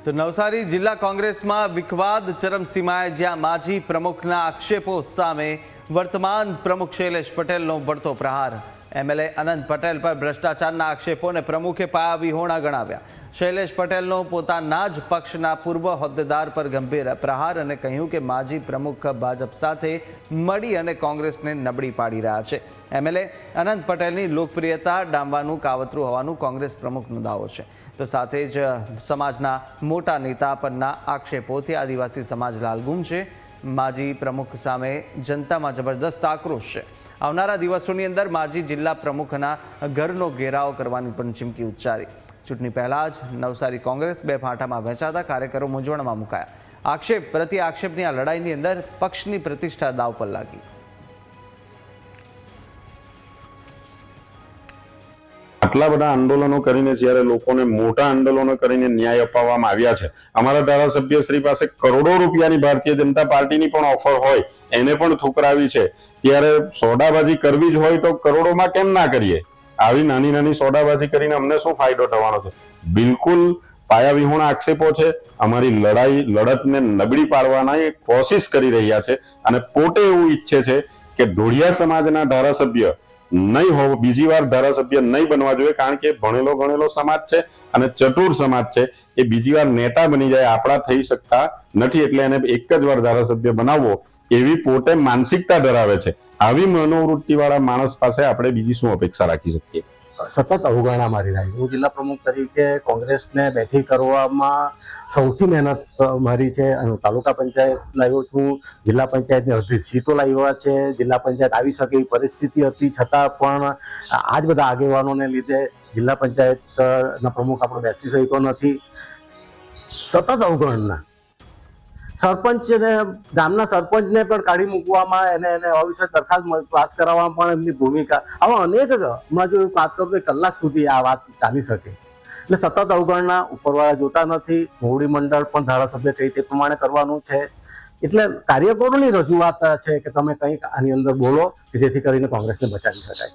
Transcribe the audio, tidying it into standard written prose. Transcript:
તો નવસારી જિલ્લા કોંગ્રેસમાં વિખવાદ ચરમસીમાએ, જ્યાં માજી પ્રમુખના આક્ષેપો સામે વર્તમાન પ્રમુખ શૈલેષ પટેલનો વળતો પ્રહાર। એમએલએ અનંત પટેલ પર ભ્રષ્ટાચારના આક્ષેપોને પ્રમુખે પાયાવિહોણા ગણાવ્યા। શૈલેષ પટેલનો પોતાના જ પક્ષના પૂર્વ હોદ્દેદાર પર ગંભીર પ્રહાર અને કહ્યું કે માજી પ્રમુખ ભાજપ સાથે મળી અને કોંગ્રેસને નબળી પાડી રહ્યા છે। એમએલએ અનંત પટેલની લોકપ્રિયતા ડામવાનું કાવતરું હોવાનું કોંગ્રેસ પ્રમુખનો દાવો છે। તો સાથે જ સમાજના મોટા નેતા પરના આક્ષેપોથી આદિવાસી સમાજ લાલગુમ છે। માજી પ્રમુખ સામે જનતામાં જબરદસ્ત આક્રોશ છે। આવનારા દિવસોની અંદર માજી જિલ્લા પ્રમુખના ઘરનો ઘેરાવ કરવાની પણ ચીમકી ઉચ્ચારી। ચૂંટણી પહેલા જ નવસારી કોંગ્રેસ બે ફાંટામાં વહેંચાતા કાર્યકરો મૂંઝવણમાં મુકાયા। આક્ષેપ પ્રતિ આક્ષેપની આ લડાઈની અંદર પક્ષની પ્રતિષ્ઠા દાવ પર લાગી। આટલા બધા આંદોલનો કરીને જ્યારે લોકોને મોટા આંદોલનો કરીને ન્યાય અપાવવામાં આવ્યા છે, અમારા ધારાસભ્ય શ્રી પાસે કરોડો રૂપિયાની ભારતીય જનતા પાર્ટીની પણ ઓફર હોય એને પણ ઠુકરાવી છે, ત્યારે સોદાબાજી કરવી જ હોય તો કરોડોમાં કેમ ના કરીએ? આવી નાની નાની સોદાબાજી કરીને અમને શું ફાયદો થવાનો છે? બિલકુલ પાયાવિહોણા આક્ષેપો છે। અમારી લડતને નબળી પાડવાના એ કોશિશ કરી રહ્યા છે અને પોતે એવું ઈચ્છે છે કે ઢોળિયા સમાજના ધારાસભ્ય નહીં હોવો, બીજી વાર ધારાસભ્ય નહીં બનવા જોઈએ, કારણ કે ભણેલો ગણેલો સમાજ છે અને ચતુર સમાજ છે। એ બીજી વાર નેતા બની જાય આપણા થઈ શકતા નથી, એટલે એને એક જ વાર ધારાસભ્ય બનાવવો એવી પોતે માનસિકતા ધરાવે છે। આવી મનોવૃત્તિ વાળા માણસ પાસે આપણે બીજી શું અપેક્ષા રાખી શકીએ? સતત અવગણના મારી રહી। હું જિલ્લા પ્રમુખ તરીકે કોંગ્રેસને બેઠી કરવામાં સૌથી મહેનત મારી છે અને તાલુકા પંચાયત લાવ્યો છું, જિલ્લા પંચાયતની અડધી સીટો લાવ્યા છે। જિલ્લા પંચાયત આવી શકે એવી પરિસ્થિતિ હતી, છતાં પણ આ જ બધા આગેવાનોને લીધે જિલ્લા પંચાયતના પ્રમુખ આપણો બેસી શક્યો નથી। સતત અવગણના, સરપંચને, ગામના સરપંચને પણ કાઢી મૂકવામાં, એને અવિશ્વાસ દરખાસ્ત પાસ કરાવવામાં પણ એમની ભૂમિકા, આવા અનેક, હમણાં જો વાત કરું તો કલાક સુધી આ વાત ચાલી શકે। એટલે સતત અવગણના, ઉપરવાળા જોતા નથી। મોવડી મંડળ પણ ધારાસભ્ય કહે તે પ્રમાણે કરવાનું છે। એટલે કાર્યકરોની રજૂઆત છે કે તમે કંઈક આની અંદર બોલો કે જેથી કરીને કોંગ્રેસને બચાવી શકાય।